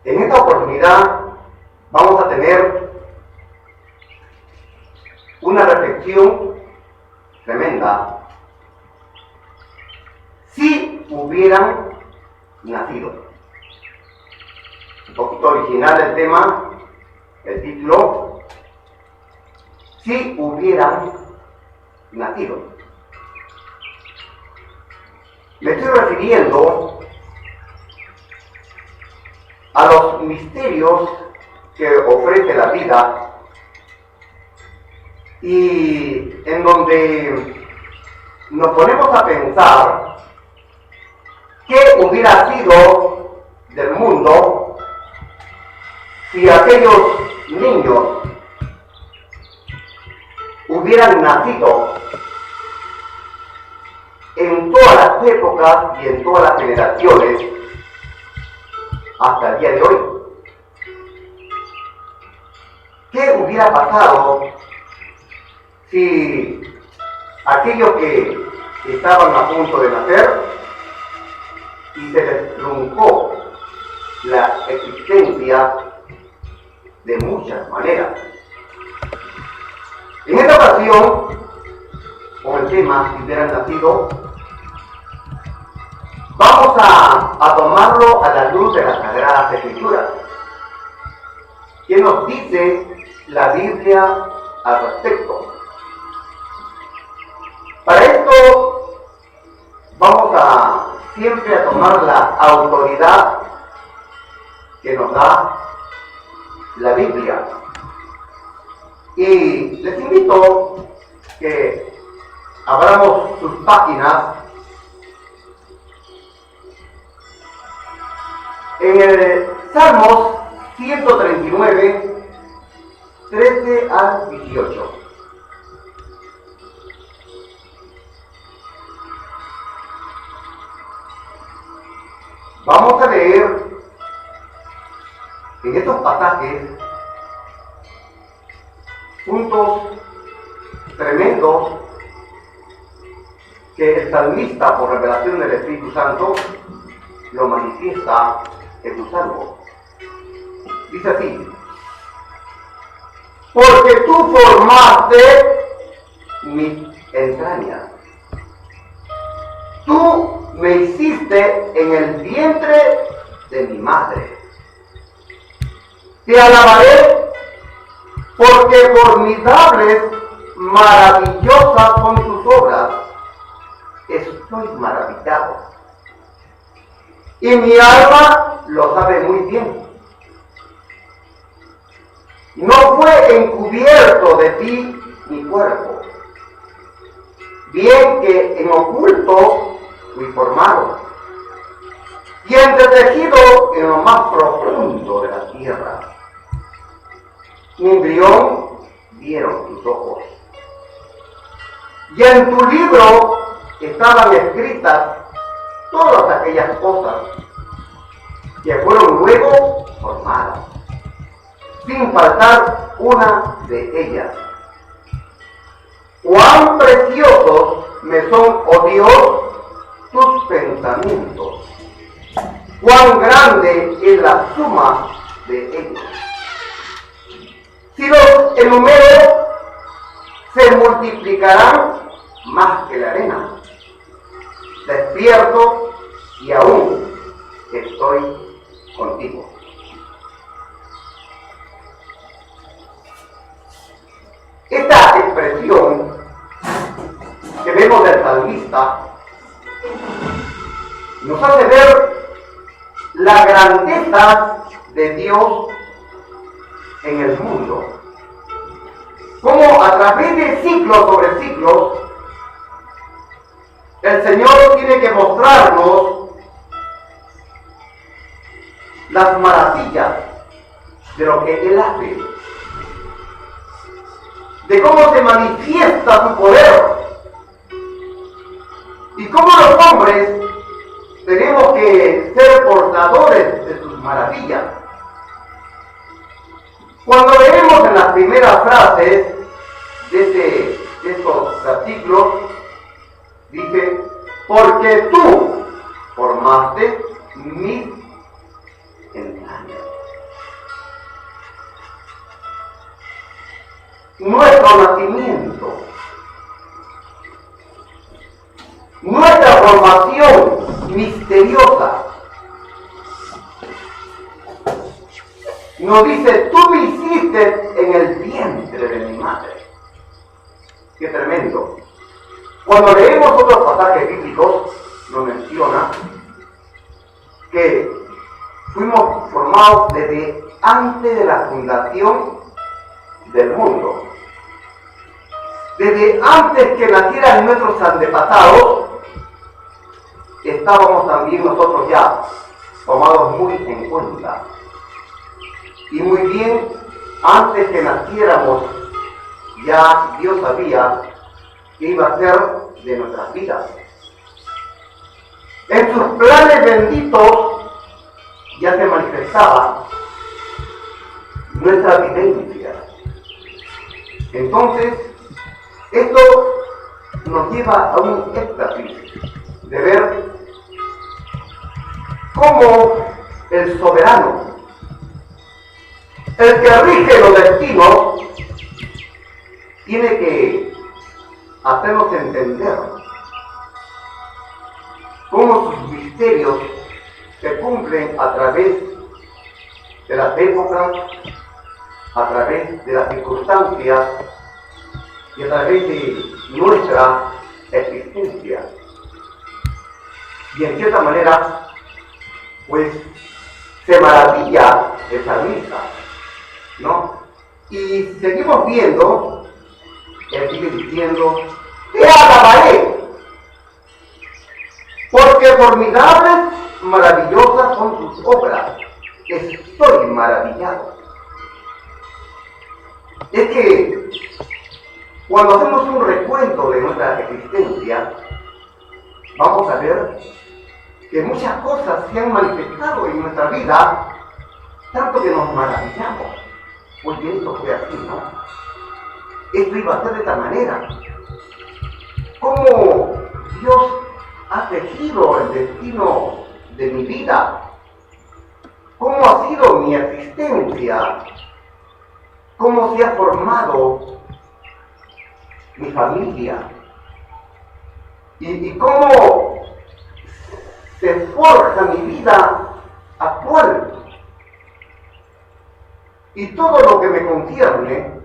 En esta oportunidad vamos a tener una reflexión tremenda. Si hubieran nacido. Un poquito original el tema, el título. Si hubieran nacido. Me estoy refiriendo a los misterios que ofrece la vida y en donde nos ponemos a pensar qué hubiera sido del mundo si aquellos niños hubieran nacido en todas las épocas y en todas las generaciones hasta el día de hoy. ¿Qué hubiera pasado si aquellos que estaban a punto de nacer y se les truncó la existencia de muchas maneras? En esta ocasión, con el tema si hubieran nacido, vamos a tomarlo a la luz de las Sagradas Escrituras. ¿Qué nos dice la Biblia al respecto? Para esto vamos siempre a tomar la autoridad que nos da la Biblia. Y les invito que abramos sus páginas en el Salmos 139, 13 al 18. Vamos a leer en estos pasajes puntos tremendos que el salmista, por revelación del Espíritu Santo, lo manifiesta en su salmo. Dice así: porque tú formaste mis entrañas, tú me hiciste en el vientre de mi madre. Te alabaré, porque formidables, maravillosas son tus obras. Estoy maravillado, y mi alma lo sabe muy bien. No fue encubierto de ti mi cuerpo, bien que en oculto fui formado y entretejido en lo más profundo de la tierra. Mi embrión vieron tus ojos, y en tu libro estaban escritas todas aquellas cosas que fueron luego formadas, sin faltar una de ellas. Cuán preciosos me son, oh Dios, tus pensamientos, cuán grande es la suma de ellos. Si los enumero, se multiplicarán más que la arena. Despierto y aún estoy contigo. Esta expresión que vemos del salmista nos hace ver la grandeza de Dios en el mundo. Como a través de siglos sobre siglos, el Señor tiene que mostrarnos las maravillas de lo que Él hace, de cómo se manifiesta su poder y cómo los hombres tenemos que ser portadores de sus maravillas. Cuando leemos en las primeras frases de estos artículos, dice: porque tú formaste mis entrañas. nuestro nacimiento, nuestra formación misteriosa. Nos dice, tú me hiciste en el vientre de mi madre. Qué tremendo. Cuando leemos otros pasajes bíblicos, nos menciona que fuimos formados desde antes de la fundación del mundo. Desde antes que nacieran nuestros antepasados, estábamos también nosotros ya tomados muy en cuenta. Y muy bien, antes que naciéramos, ya Dios sabía que iba a ser de nuestras vidas. En sus planes benditos ya se manifestaba nuestra vivencia. Entonces, esto nos lleva a un éxtasis de ver cómo el soberano, el que rige los destinos, tiene que hacernos entender cómo sus misterios se cumplen a través de las épocas, a través de las circunstancias y a través de nuestra existencia. Y en cierta manera, pues, se maravilla el salmista, ¿no? Y seguimos viendo, él sigue diciendo, te alabaré, porque formidables, maravillosas son tus obras, estoy maravillado. Es que cuando hacemos un recuento de nuestra existencia, vamos a ver que muchas cosas se han manifestado en nuestra vida, tanto que nos maravillamos. Oye, esto fue así, ¿no? Esto iba a ser de esta manera. ¿Cómo Dios ha tejido el destino de mi vida? ¿Cómo ha sido mi existencia? ¿Cómo se ha formado mi familia? ¿Y cómo se forja mi vida actual? Y todo lo que me concierne,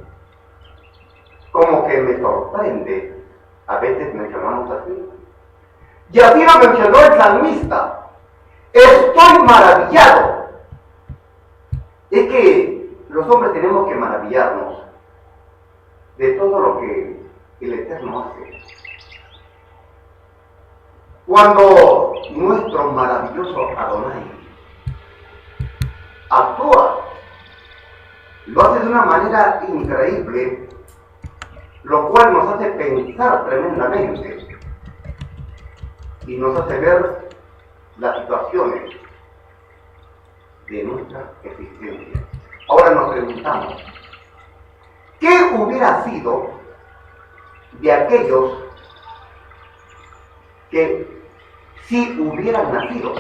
como que me sorprende. A veces mencionamos así. Y así lo mencionó el salmista. Estoy maravillado. Es que los hombres tenemos que maravillarnos de todo lo que el Eterno hace. Cuando nuestro maravilloso Adonai actúa, lo hace de una manera increíble, lo cual nos hace pensar tremendamente y nos hace ver las situaciones de nuestra existencia. Ahora nos preguntamos, ¿qué hubiera sido de aquellos que si hubieran nacido?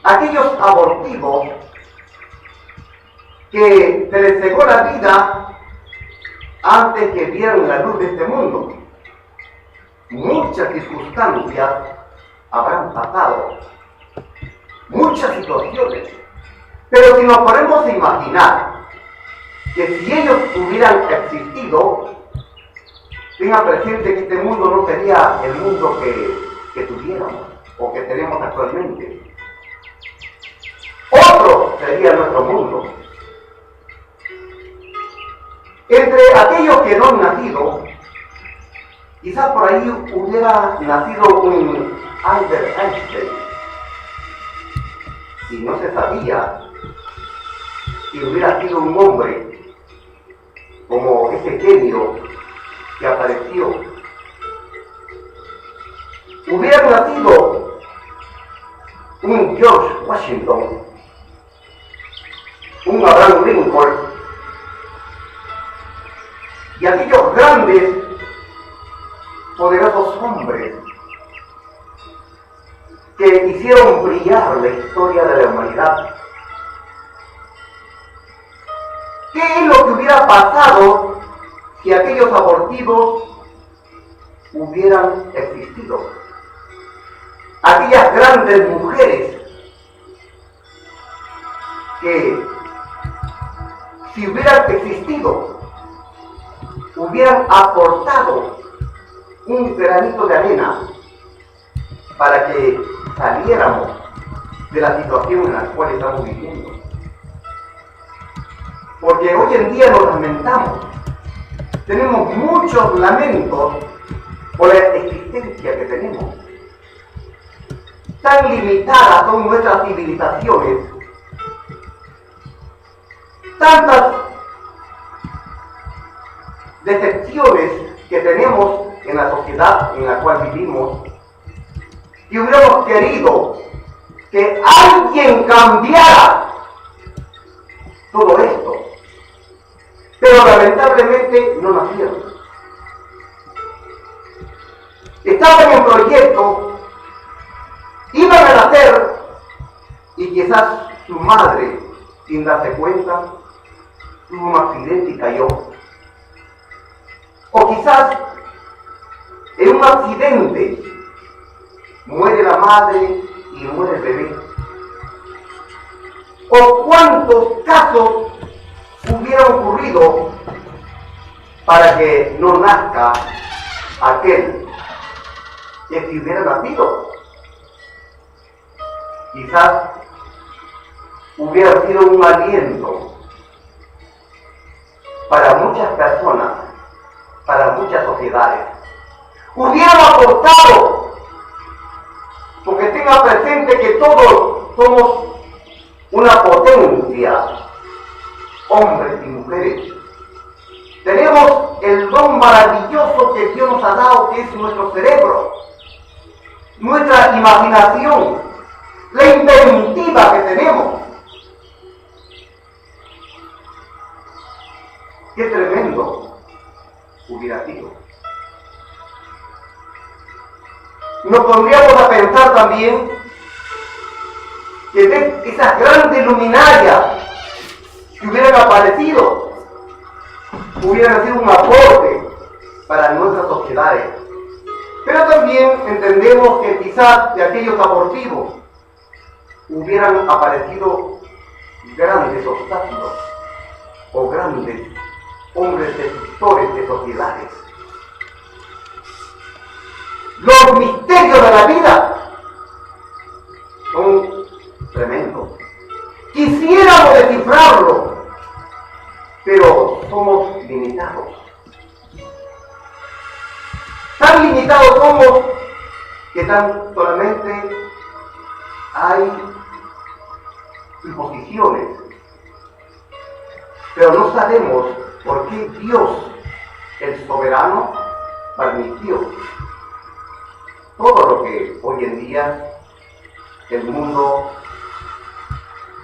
Aquellos abortivos que se les cegó la vida antes que vieran la luz de este mundo. Muchas circunstancias habrán pasado, muchas situaciones, pero si nos ponemos a imaginar que si ellos hubieran existido, tengan presente que este mundo no sería el mundo que tuviéramos o que tenemos actualmente. Otro sería nuestro mundo. Entre aquellos que no han nacido, quizás por ahí hubiera nacido un Albert Einstein y no se sabía si hubiera sido un hombre como ese genio que apareció. Hubiera nacido un George Washington, un Abraham Lincoln, y aquellos grandes, poderosos hombres que hicieron brillar la historia de la humanidad. ¿Qué ¿Qué es lo que hubiera pasado si aquellos abortivos hubieran existido? Aquellas grandes mujeres que, si hubieran existido, hubieran aportado un granito de arena para que saliéramos de la situación en la cual estamos viviendo. Porque hoy en día nos lamentamos. Tenemos muchos lamentos por la existencia que tenemos. Tan limitadas son nuestras civilizaciones. Tantas decepciones que tenemos en la sociedad en la cual vivimos, y hubiéramos querido que alguien cambiara todo esto, pero lamentablemente no nacieron. Estaban en proyecto, iban a nacer, y quizás su madre, sin darse cuenta, tuvo un accidente y cayó. O quizás en un accidente muere la madre y muere el bebé. ¿O cuántos casos hubieran ocurrido para que no nazca aquel que si hubiera nacido? Quizás hubiera sido un aliento para muchas personas, para muchas sociedades. Hubieran aportado, porque tenga presente que todos somos una potencia, hombres y mujeres. Tenemos el don maravilloso que Dios nos ha dado, que es nuestro cerebro, nuestra imaginación, la inventiva que tenemos. Qué tremendo hubiera sido. Nos pondríamos a pensar también que esas grandes luminarias que hubieran aparecido hubieran sido un aporte para nuestras sociedades. Pero también entendemos que quizás de aquellos abortivos hubieran aparecido grandes obstáculos o grandes hombres destructores de sociedades. Los misterios de la vida son tremendos. Quisiéramos descifrarlo, pero somos limitados. Tan limitados somos que tan solamente hay suposiciones, pero no sabemos por qué Dios, el soberano, permitió todo lo que hoy en día el mundo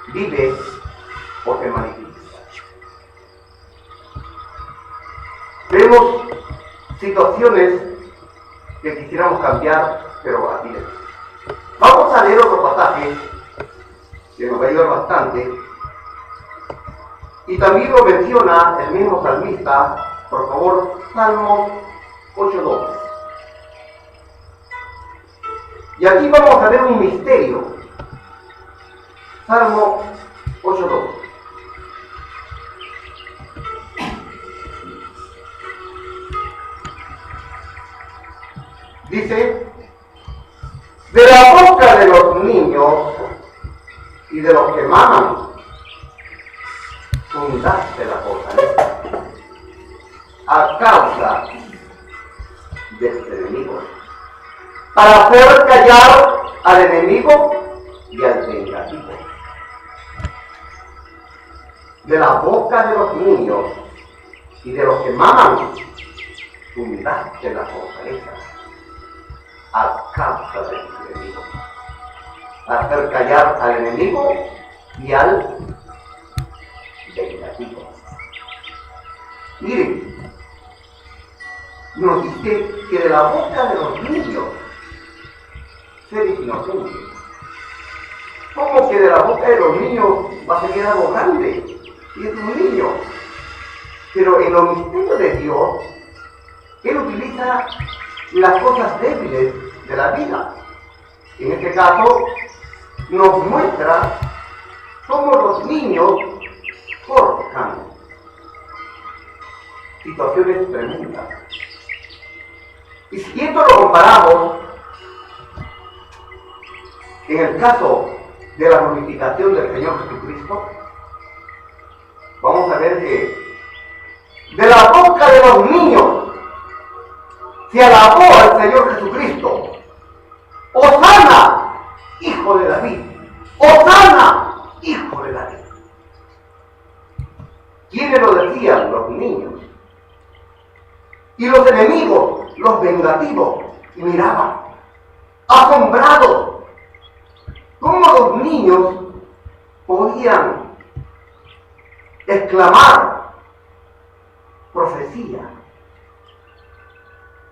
vive o se manifiesta. Vemos situaciones que quisiéramos cambiar, pero así es. Vamos a leer otro pasaje que nos va a ayudar bastante, y también lo menciona el mismo salmista. Por favor, Salmo 8:2. Y aquí vamos a ver un misterio. Salmo 8:2. Dice: de la boca de los niños y de los que maman, fundaste la fortaleza a causa de este enemigo, para hacer callar al enemigo y al vengativo. De la boca de los niños y de los que maman, fundaste la fortaleza a causa de este enemigo, para hacer callar al enemigo y al vengativo. Miren, nos dice que de la boca de los niños, seres inocentes. ¿Cómo que de la boca de los niños va a salir algo grande? Y es un niño. Pero en los misterios de Dios, Él utiliza las cosas débiles de la vida. En este caso, nos muestra cómo los niños forjan situaciones tremendas. Y si esto lo comparamos en el caso de la glorificación del Señor Jesucristo, vamos a ver que de la boca de los niños se alabó al Señor Jesucristo. ¡Hosana, hijo de David! ¡Hosana, hijo de David! ¿Quiénes lo decían? Los niños. Y los enemigos, los vengativos, miraban, asombrados, cómo los niños podían exclamar profecía,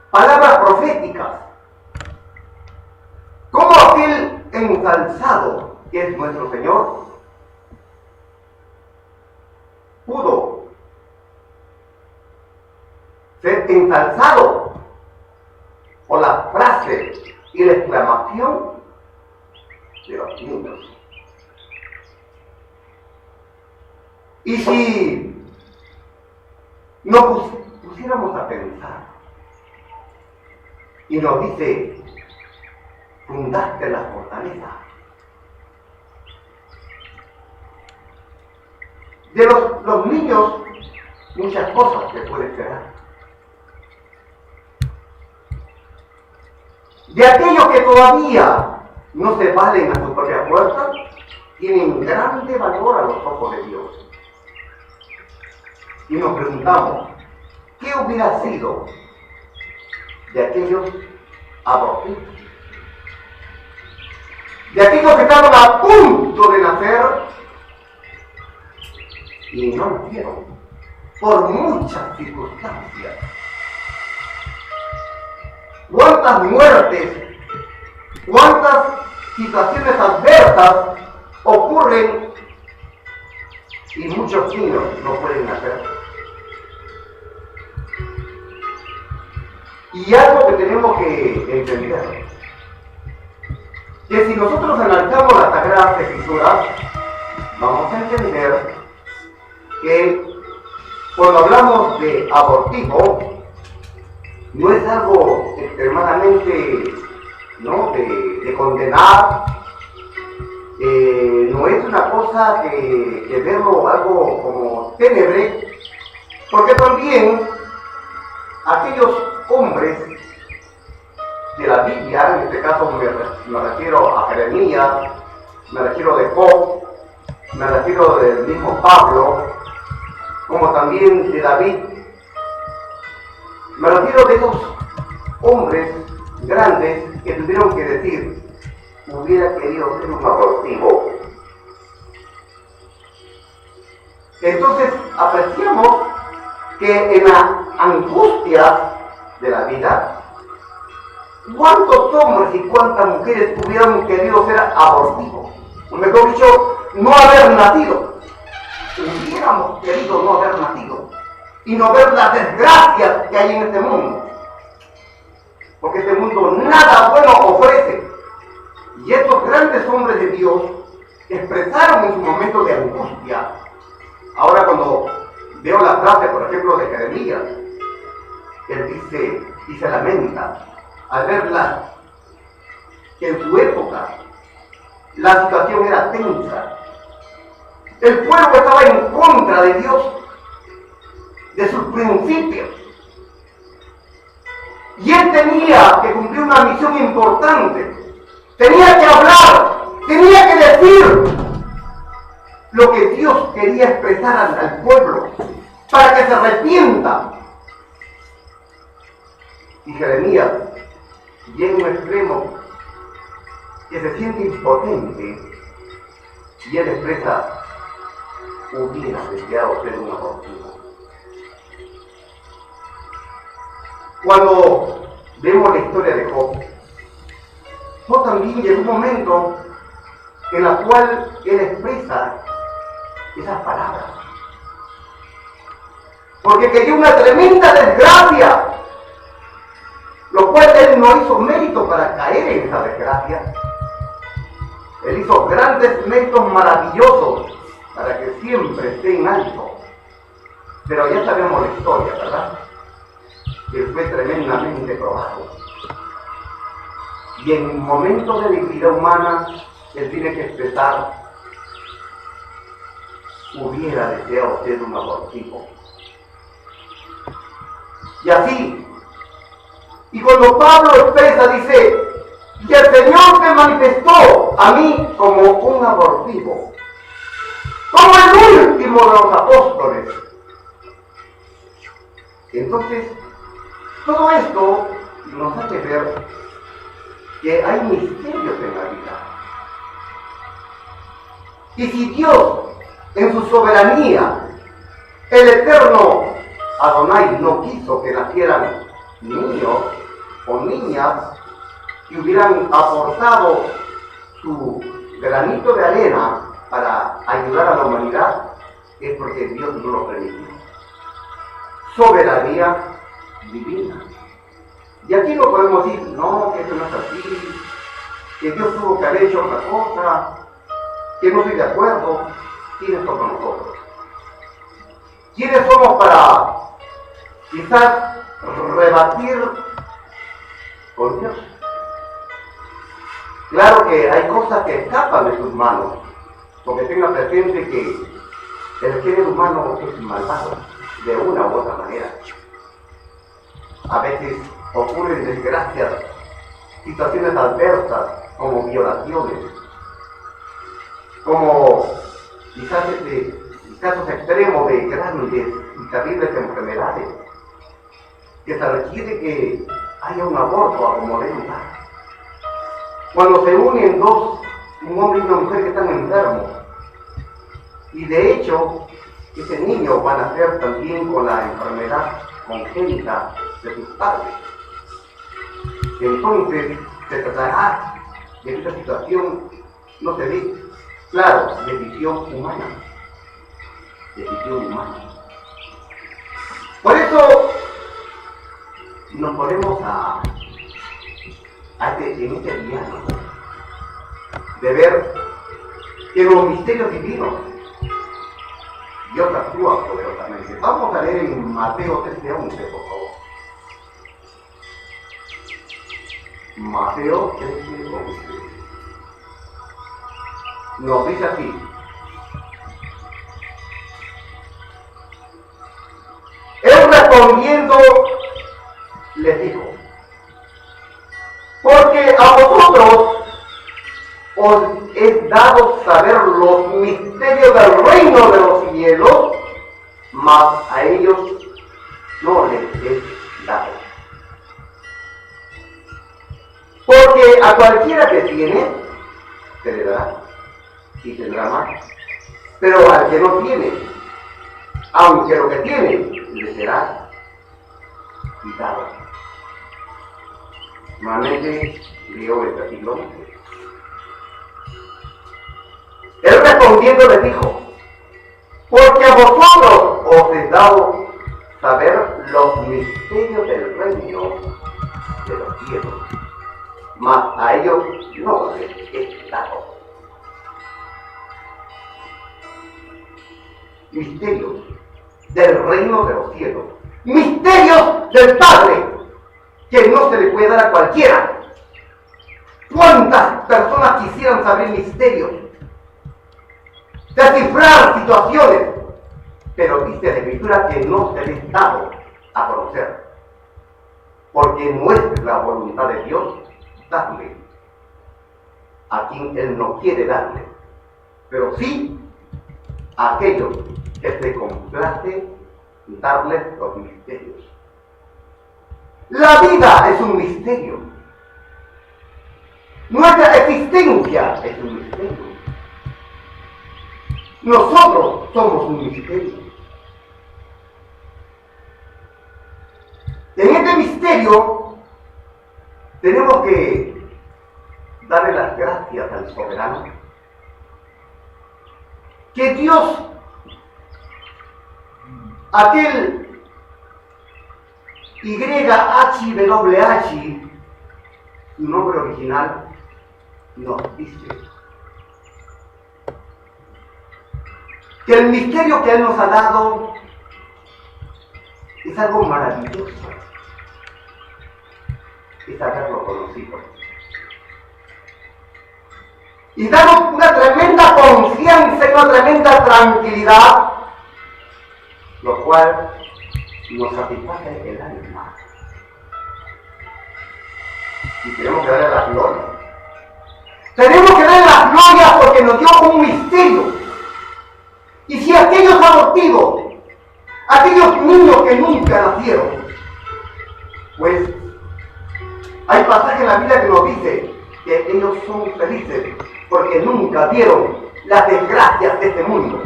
palabras proféticas, como aquel ensalzado que es nuestro Señor pudo ser ensalzado por la frase y la exclamación de los niños. Y si nos pusiéramos a pensar y nos dice, fundaste la fortaleza. De los niños, muchas cosas se pueden esperar. De aquellos que todavía no se valen a su propia fuerza, tienen grande valor a los ojos de Dios. Y nos preguntamos, ¿qué hubiera sido de aquellos abortivos? De aquellos que estaban a punto de nacer y no nacieron por muchas circunstancias. ¿Cuántas muertes, cuántas situaciones adversas ocurren y muchos niños no pueden nacer? Y algo que tenemos que entender, que si nosotros analizamos las Sagradas Escrituras, vamos a entender que cuando hablamos de abortivo, no es algo extremadamente, ¿no?, de condenar, no es una cosa que verlo algo como tenebre, porque también aquellos hombres de la Biblia, en este caso me refiero a Jeremías, me refiero de Job, me refiero del mismo Pablo, como también de David, me refiero de esos hombres grandes que tuvieron que decir, hubiera querido ser un abortivo. Entonces apreciamos que en la angustia de la vida, ¿cuántos hombres y cuántas mujeres hubieran querido ser abortivos? O mejor dicho, no haber nacido. Hubiéramos querido no haber nacido y no ver las desgracias que hay en este mundo. Porque este mundo nada bueno ofrece. Y estos grandes hombres de Dios expresaron en su momento de angustia. Ahora cuando veo la frase, por ejemplo, de Jeremías, él dice y se lamenta al verla que en su época la situación era tensa. El pueblo estaba en contra de Dios, de sus principios. Y él tenía que cumplir una misión importante. Tenía que hablar, tenía que decir lo que Dios quería expresar al pueblo para que se arrepienta. Y Jeremías llega a un extremo que se siente impotente y él expresa, hubiera deseado ser un abortivo. Cuando vemos la historia de Job, Job también llegó un momento en la cual él expresa esas palabras. porque cayó una tremenda desgracia, lo cual él no hizo mérito para caer en esa desgracia. Él hizo grandes méritos maravillosos para que siempre esté en alto. Pero ya sabemos la historia, ¿verdad? Que fue tremendamente probado. Y en momentos de debilidad humana, él tiene que expresar: hubiera deseado ser un abortivo. Y así, y cuando Pablo expresa, dice: y el Señor se manifestó a mí como un abortivo, como el último de los apóstoles. Entonces, todo esto nos hace ver que hay misterios en la vida. Y si Dios, en su soberanía, el eterno Adonai, no quiso que nacieran niños o niñas que hubieran aportado su granito de arena para ayudar a la humanidad, es porque Dios no lo permitió. Soberanía divina. Y aquí no podemos decir: no, que esto no es así, que Dios tuvo que haber hecho otra cosa, que no estoy de acuerdo. ¿Quiénes somos nosotros? ¿Quiénes somos para quizás rebatir con Dios? Claro que hay cosas que escapan de sus manos, porque tenga presente que el género humano es malvado de una u otra manera. A veces ocurren desgracias, situaciones adversas, como violaciones, como quizás casos extremos de grandes y terribles enfermedades, que se requiere que haya un aborto a como dé lugar. Cuando se unen dos, un hombre y una mujer que están enfermos, y de hecho, ese niño va a nacer también con la enfermedad congénita de sus padres. Entonces, se tratará de que esta situación no se dé. Claro, decisión humana. Decisión humana. Por eso, nos ponemos en este diálogo de ver que los misterios divinos Dios actúa poderosamente. Vamos a leer en Mateo 13:11, por favor. Mateo 13:11. Nos dice así: Él respondiendo les dijo: porque a vosotros os es dado saber los misterios del reino de los cielos, mas a ellos no les es dado. Porque a cualquiera que tiene, se le dará y tendrá más. Pero al que no tiene, aunque lo que tiene, le será quitado. Nuevamente leo el versículo 11. Él respondiendo les dijo: porque a vosotros os he dado saber los misterios del reino de los cielos, mas a ellos no les es dado. Misterios del reino de los cielos, misterios del Padre, que no se le puede dar a cualquiera. ¿Cuántas personas quisieran saber misterios? Descifrar situaciones, pero dice la Escritura que no se les ha dado a conocer, porque no es la voluntad de Dios darle a quien Él no quiere darle, pero sí a aquellos que se complace darles los misterios. La vida es un misterio. Nuestra existencia es un misterio. Nosotros somos un misterio. En este misterio tenemos que darle las gracias al soberano, que Dios, aquel YHWH, su nombre original, nos dice que el misterio que Él nos ha dado es algo maravilloso, es haberlo conocido. Y damos una tremenda confianza y una tremenda tranquilidad, lo cual nos satisface el alma. Y tenemos que darle la gloria. Tenemos que darle la gloria porque nos dio un misterio. Y si aquellos abortivos, aquellos niños que nunca nacieron, pues hay pasajes en la Biblia que nos dice que ellos son felices porque nunca vieron las desgracias de este mundo.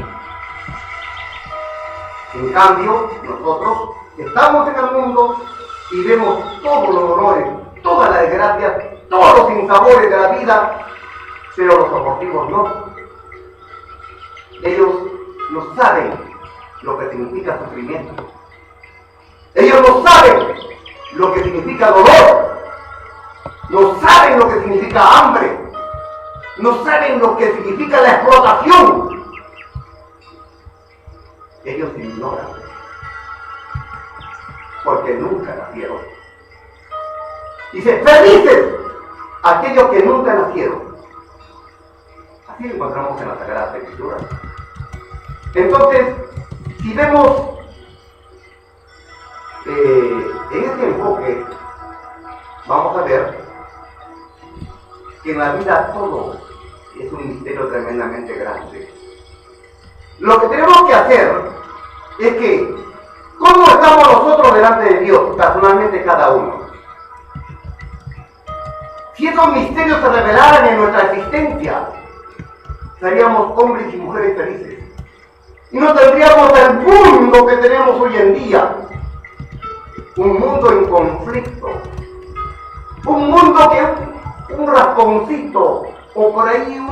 En cambio, nosotros estamos en el mundo y vemos todos los dolores, todas las desgracias, todos los sinsabores de la vida, pero los abortivos no. Ellos no saben lo que significa sufrimiento. Ellos no saben lo que significa dolor. No saben lo que significa hambre. No saben lo que significa la explotación. Ellos ignoran. Porque nunca nacieron. Dice, felices aquellos que nunca nacieron. Así lo encontramos en la Sagrada Escritura. Entonces, si vemos en este enfoque, vamos a ver que en la vida todo es un misterio tremendamente grande. Lo que tenemos que hacer es que, ¿cómo estamos nosotros delante de Dios, personalmente cada uno? Si esos misterios se revelaran en nuestra existencia, seríamos hombres y mujeres felices. Y no tendríamos el mundo que tenemos hoy en día. Un mundo en conflicto. Un mundo que un rasponcito o por ahí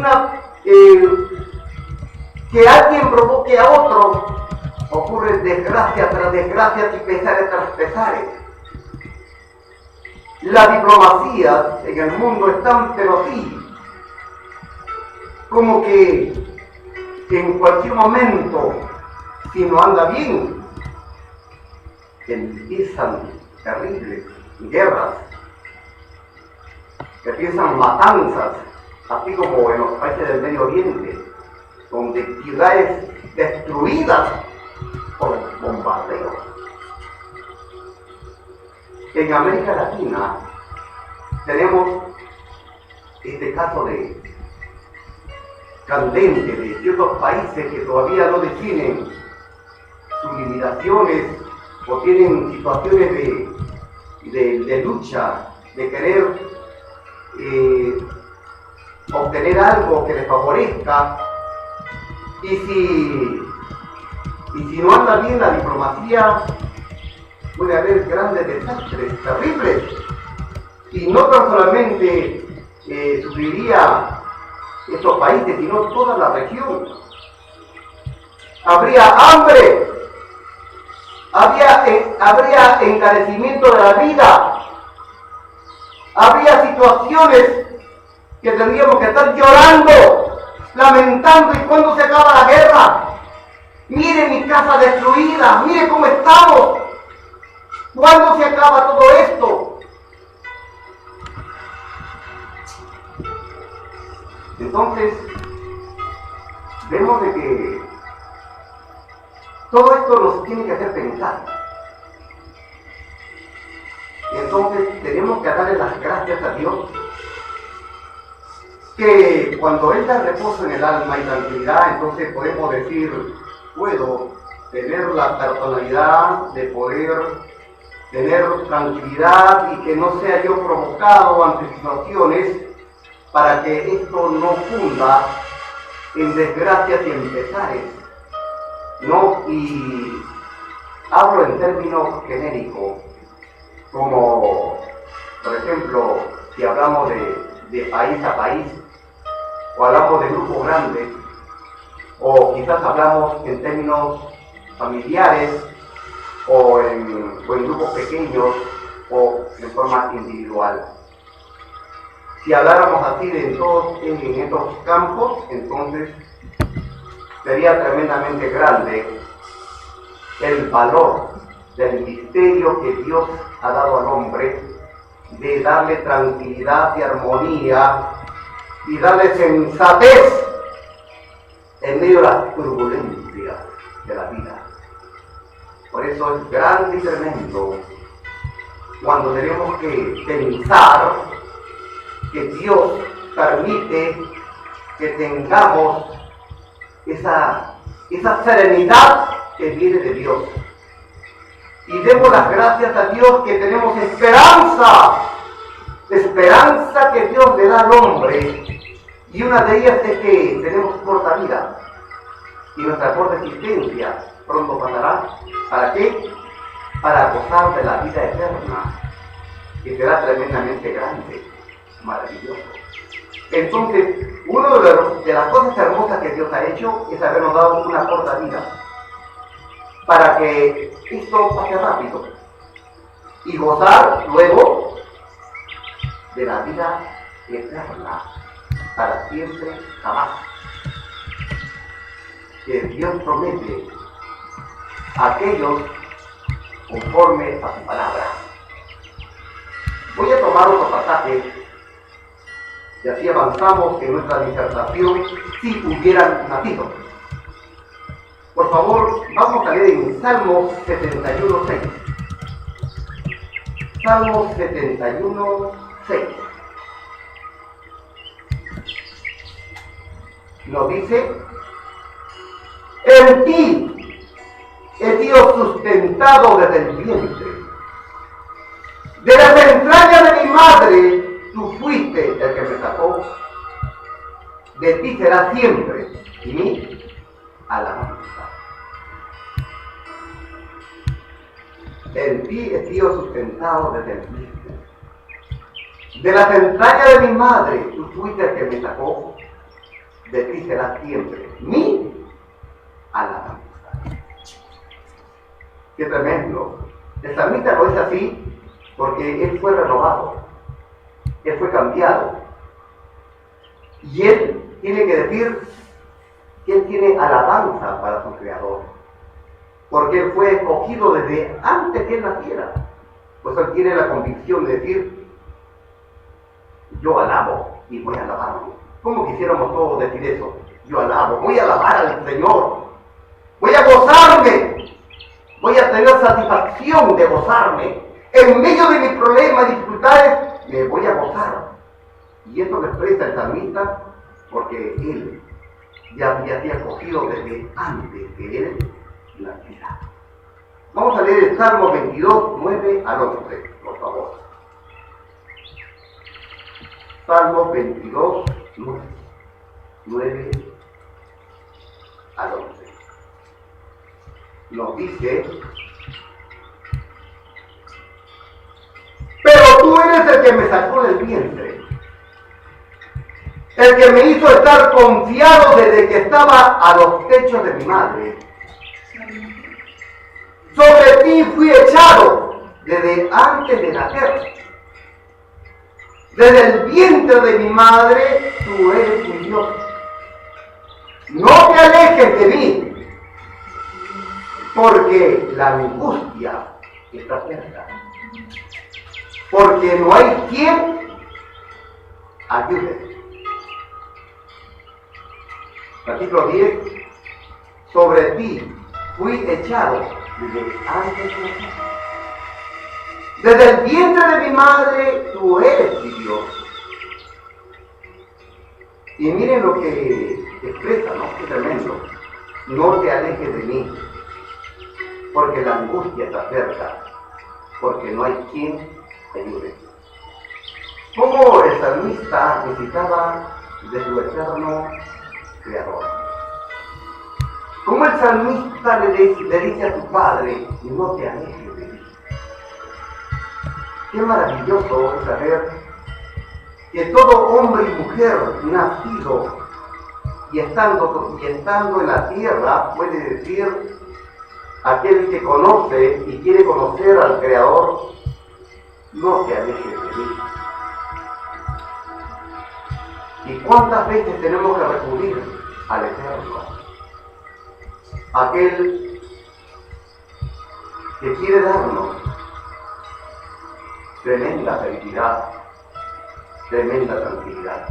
que alguien provoque a otro, ocurre desgracia tras desgracia y pesares tras pesares. Las diplomacias en el mundo están pero así, como que en cualquier momento, si no anda bien, empiezan terribles guerras, empiezan matanzas, así como en los países del Medio Oriente, donde ciudades destruidas por bombardeos. En América Latina tenemos este caso de candente de ciertos países que todavía no definen sus limitaciones o tienen situaciones de lucha, de querer obtener algo que les favorezca, y si no anda bien la diplomacia, puede haber grandes desastres terribles, y no tan solamente sufriría estos países, sino toda la región. Habría hambre, habría encarecimiento de la vida, habría situaciones que tendríamos que estar llorando, lamentando. ¿Y cuándo se acaba la guerra? Mire mi casa destruida, mire cómo estamos. ¿Cuándo se acaba todo esto? Entonces, vemos de que todo esto nos tiene que hacer pensar. Y entonces tenemos que darle las gracias a Dios, que cuando Él da reposo en el alma y tranquilidad, entonces podemos decir, puedo tener la personalidad de poder tener tranquilidad y que no sea yo provocado ante situaciones para que esto no funda en desgracias y en pesares, ¿no? Y hablo en términos genéricos, como por ejemplo, si hablamos de país a país, o hablamos de grupos grandes, o quizás hablamos en términos familiares, o en grupos pequeños o de forma individual. Si habláramos así en estos campos, entonces sería tremendamente grande el valor del misterio que Dios ha dado al hombre, de darle tranquilidad y armonía y darle sensatez en medio de las turbulencias de la vida. Por eso es grande y tremendo cuando tenemos que pensar que Dios permite que tengamos esa serenidad que viene de Dios. Y demos las gracias a Dios que tenemos esperanza que Dios le da al hombre. Y una de ellas es que tenemos corta vida. Y nuestra corta existencia pronto pasará. ¿Para qué? Para gozar de la vida eterna, que será tremendamente grande, maravilloso. Entonces, una de las cosas hermosas que Dios ha hecho es habernos dado una corta vida, para que esto pase rápido y gozar luego de la vida eterna, para siempre, jamás, que Dios promete a aquellos conforme a su palabra. Voy a tomar otro pasaje y así avanzamos en nuestra disertación si hubieran nacido. Por favor, vamos a leer en Salmos 71:6. Salmos 71:6. Nos dice: en ti he sido sustentado desde el vientre. De las entrañas de mi madre, tú fuiste el que me sacó. De ti será siempre mi alabanza. En ti he sido sustentado desde el vientre. De las entrañas de mi madre, tú fuiste el que me sacó. De ti será siempre mi alabanza. Qué tremendo. El salmista lo es así porque él fue renovado, él fue cambiado. Y él tiene que decir que él tiene alabanza para su Creador, porque él fue escogido desde antes que él naciera. Pues él tiene la convicción de decir: yo alabo y voy a alabarlo. ¿Cómo quisiéramos todos decir eso? Yo alabo, voy a alabar al Señor, voy a gozarme, voy a tener satisfacción de gozarme. En medio de mis problemas y dificultades, me voy a gozar. Y esto lo expresa el salmista porque él ya había escogido desde antes que él naciera. Vamos a leer el Salmo 22, 9 al 11, por favor. Salmo 22, 9 al 11. Nos dice: pero tú eres el que me sacó del vientre, el que me hizo estar confiado desde que estaba a los techos de mi madre. Sobre ti fui echado desde antes de nacer. Desde el vientre de mi madre, tú eres mi Dios. No te alejes de mí, porque la angustia está cerca. Porque no hay quien ayude. Versículo 10. Sobre ti fui echado desde antes de nacer. Desde el vientre de mi madre, tú eres mi Dios. Y miren lo que expresa, ¿no? Qué tremendo. No te alejes de mí, porque la angustia está cerca, porque no hay quien te ayude. ¿Cómo el salmista necesitaba de su eterno Creador? ¿Cómo el salmista le dice a su padre: no te alejes de mí? Qué maravilloso es saber que todo hombre y mujer nacido y estando en la tierra puede decir: aquel que conoce y quiere conocer al Creador, no te alejes de mí. ¿Y cuántas veces tenemos que recurrir al Eterno? Aquel que quiere darnos tremenda felicidad, tremenda tranquilidad.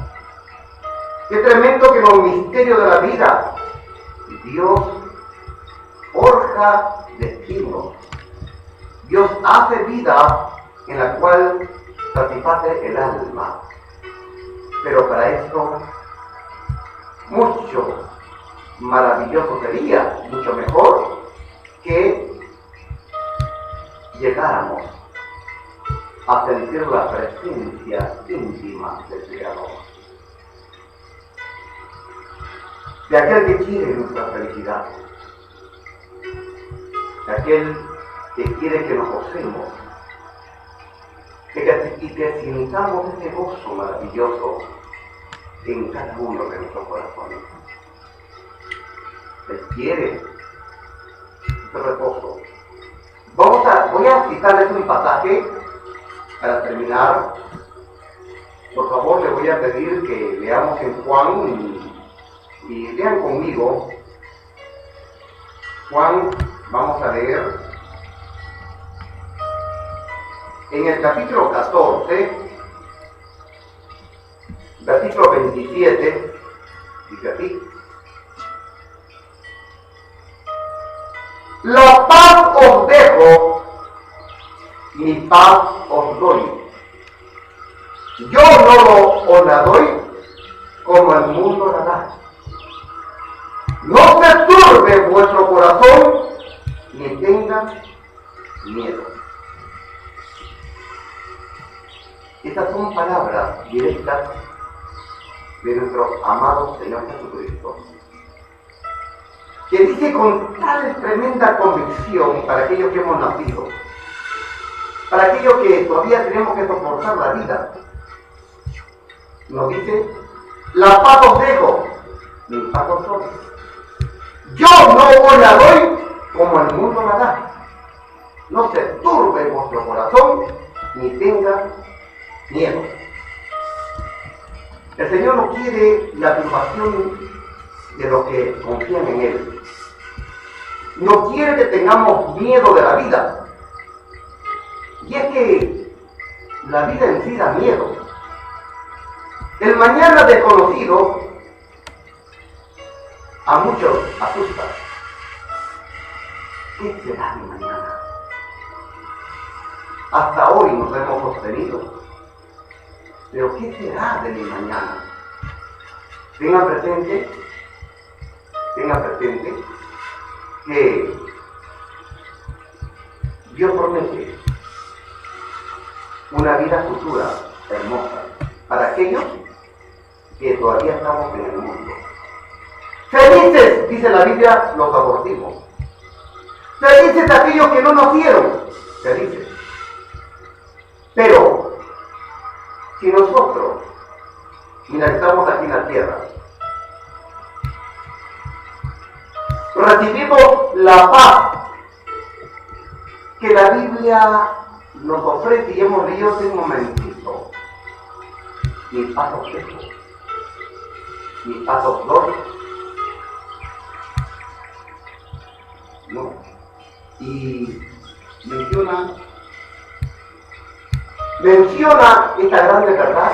Qué tremendo que los misterios de la vida, Dios forja destinos. Dios hace vida en la cual satisface el alma. Pero para esto, mucho maravilloso sería, mucho mejor, que llegáramos a sentir la presencia íntima del Creador. De aquel que quiere nuestra felicidad, de aquel que quiere que nos gocemos, y que sintamos ese gozo maravilloso en cada uno de nuestros corazones. Él quiere ese reposo. Voy a citarles un pasaje para terminar. Por favor, le voy a pedir que leamos en Juan y lean conmigo. Juan, vamos a leer en el capítulo 14, versículo 27, dice así: la paz os dejo, mi paz os doy. Yo no os la doy como el mundo la da. No se turbe vuestro corazón, ni tengan miedo. Estas son palabras directas de nuestro amado Señor Jesucristo, que dice con tal tremenda convicción para aquellos que hemos nacido, para aquellos que todavía tenemos que soportar la vida. Nos dice: la paz os dejo, mi paz os doy. Yo no os la doy como el mundo la da. No se turbe vuestro corazón, ni tenga miedo. El Señor no quiere la turbación de los que confían en Él. No quiere que tengamos miedo de la vida. Y es que la vida en sí da miedo. El mañana desconocido a muchos asusta. ¿Qué será mi mañana? Hasta hoy nos hemos sostenido. Pero ¿qué será de mi mañana? Tenga presente que Dios promete una vida futura hermosa para aquellos que todavía estamos en el mundo. Felices, dice la Biblia, los abortivos. Felices aquellos que no nacieron. Felices. Pero si nosotros, mira, estamos aquí en la tierra, recibimos la paz que la Biblia nos ofrece, y hemos leído hace un momentito: mi paz os dejo, mi paz os doy. No. Y menciona esta grande verdad,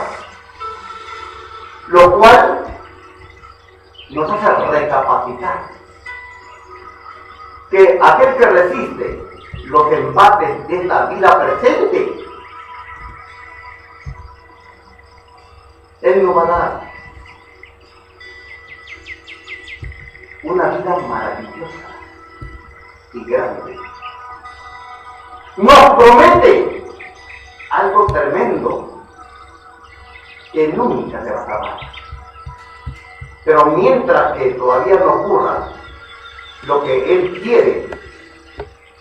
lo cual nos hace recapacitar que aquel que resiste los embates de esta vida presente, Él nos va a dar una vida maravillosa y grande. Nos promete algo tremendo que nunca se va a acabar. Pero mientras que todavía no ocurra lo que Él quiere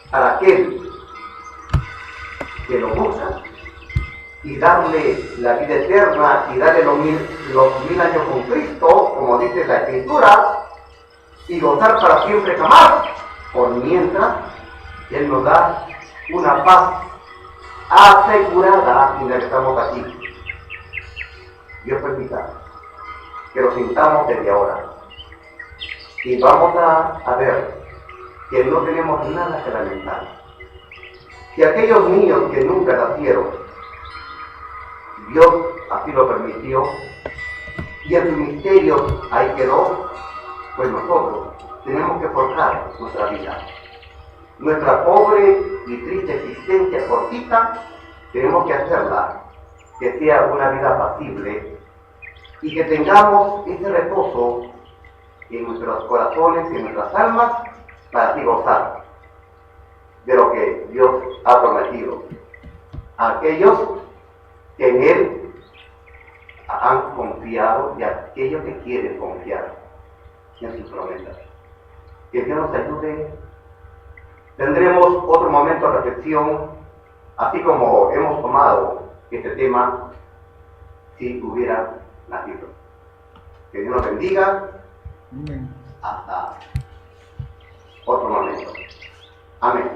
para aquel que lo busca, y darle la vida eterna y darle los mil años con Cristo, como dice la Escritura, y gozar para siempre jamás, Por mientras, Él nos da una paz asegurada mientras estamos aquí. Dios permita que lo sintamos desde ahora. Y vamos a ver que no tenemos nada que lamentar. Si aquellos niños que nunca nacieron, Dios así lo permitió, y en su misterio ahí quedó, pues nosotros tenemos que forjar nuestra vida. Nuestra pobre y triste existencia cortita, tenemos que hacerla que sea una vida apacible y que tengamos ese reposo en nuestros corazones y en nuestras almas para así gozar de lo que Dios ha prometido a aquellos que en Él han confiado y a aquellos que quieren confiar en sus promesas. Que Dios nos ayude. Tendremos otro momento de reflexión, así como hemos tomado este tema, si hubiera nacido. Que Dios nos bendiga. Hasta otro momento. Amén.